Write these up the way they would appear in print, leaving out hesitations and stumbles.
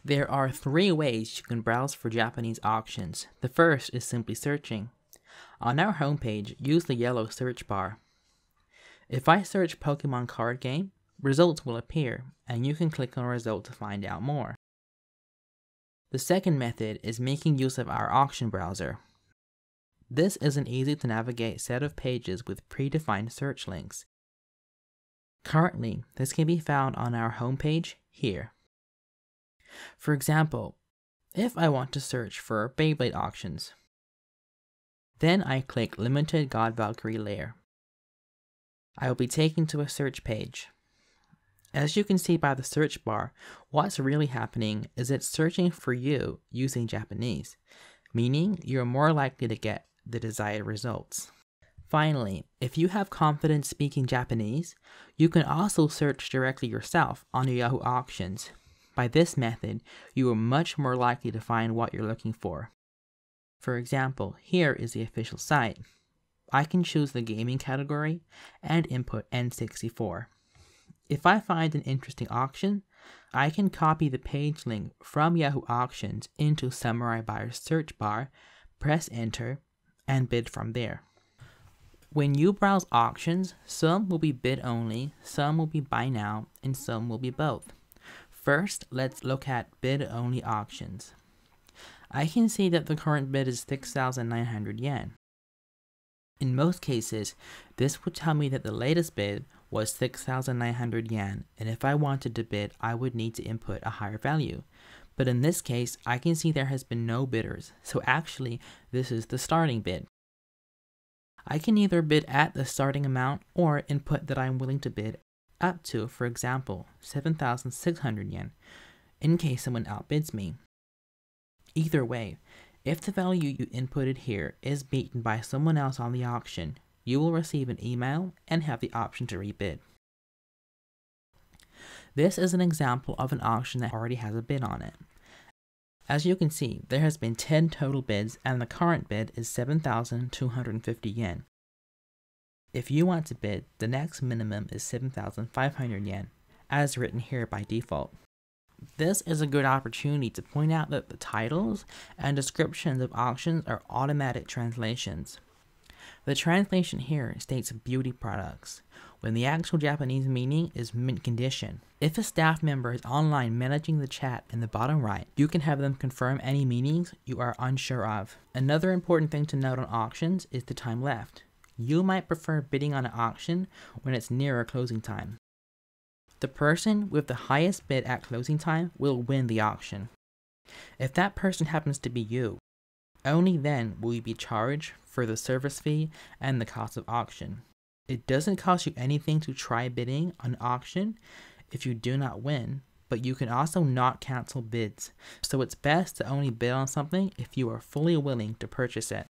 There are three ways you can browse for Japanese auctions. The first is simply searching. On our homepage, use the yellow search bar. If I search Pokemon card game, results will appear, and you can click on a result to find out more. The second method is making use of our auction browser. This is an easy to navigate set of pages with predefined search links. Currently, this can be found on our homepage here. For example, if I want to search for Beyblade auctions, then I click Limited God Valkyrie Lair. I will be taken to a search page. As you can see by the search bar, what's really happening is it's searching for you using Japanese, meaning you're more likely to get the desired results. Finally, if you have confidence speaking Japanese, you can also search directly yourself on Yahoo Auctions. By this method, you are much more likely to find what you're looking for. For example, here is the official site. I can choose the gaming category and input N64. If I find an interesting auction, I can copy the page link from Yahoo Auctions into Samurai Buyer's search bar, press enter, and bid from there. When you browse auctions, some will be bid only, some will be buy now, and some will be both. First, let's look at bid only auctions. I can see that the current bid is 6,900 yen. In most cases, this would tell me that the latest bid was 6,900 yen, and if I wanted to bid, I would need to input a higher value. But in this case, I can see there has been no bidders, so actually, this is the starting bid. I can either bid at the starting amount or input that I'm willing to bid up to, for example, 7,600 yen, in case someone outbids me. Either way, if the value you inputted here is beaten by someone else on the auction, you will receive an email and have the option to rebid. This is an example of an auction that already has a bid on it. As you can see, there has been 10 total bids and the current bid is 7,250 yen. If you want to bid, the next minimum is 7,500 yen, as written here by default. This is a good opportunity to point out that the titles and descriptions of auctions are automatic translations. The translation here states beauty products, when the actual Japanese meaning is mint condition. If a staff member is online managing the chat in the bottom right, you can have them confirm any meanings you are unsure of. Another important thing to note on auctions is the time left. You might prefer bidding on an auction when it's nearer closing time. The person with the highest bid at closing time will win the auction. If that person happens to be you, only then will you be charged for the service fee and the cost of auction. It doesn't cost you anything to try bidding on auction if you do not win, but you can also not cancel bids, so it's best to only bid on something if you are fully willing to purchase it.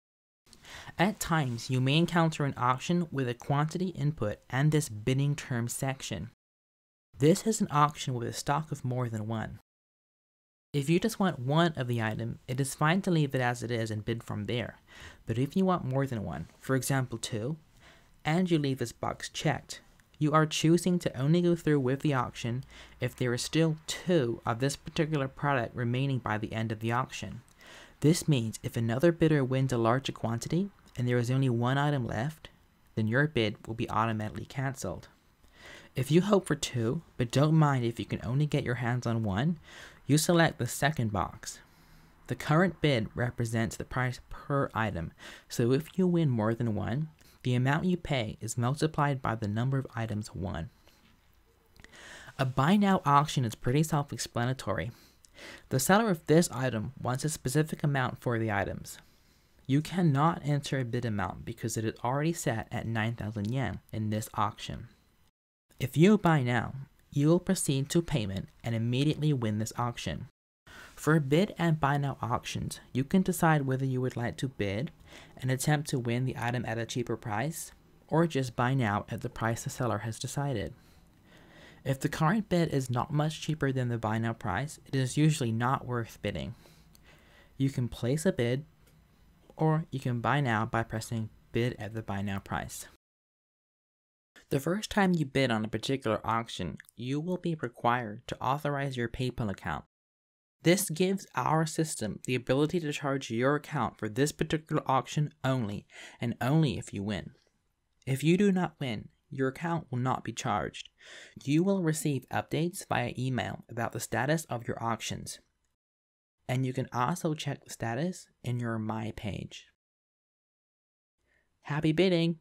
At times, you may encounter an auction with a quantity input and this bidding terms section. This is an auction with a stock of more than one. If you just want one of the item, it is fine to leave it as it is and bid from there. But if you want more than one, for example 2, and you leave this box checked, you are choosing to only go through with the auction if there is still 2 of this particular product remaining by the end of the auction. This means if another bidder wins a larger quantity and there is only one item left, then your bid will be automatically cancelled. If you hope for 2, but don't mind if you can only get your hands on 1, you select the second box. The current bid represents the price per item, so if you win more than 1, the amount you pay is multiplied by the number of items won. A buy now auction is pretty self-explanatory. The seller of this item wants a specific amount for the items. You cannot enter a bid amount because it is already set at 9,000 yen in this auction. If you buy now, you will proceed to payment and immediately win this auction. For bid and buy now auctions, you can decide whether you would like to bid and attempt to win the item at a cheaper price, or just buy now at the price the seller has decided. If the current bid is not much cheaper than the buy now price, it is usually not worth bidding. You can place a bid, or you can buy now by pressing bid at the buy now price. The first time you bid on a particular auction, you will be required to authorize your PayPal account. This gives our system the ability to charge your account for this particular auction only, and only if you win. If you do not win, your account will not be charged. You will receive updates via email about the status of your auctions. And you can also check the status in your My page. Happy bidding!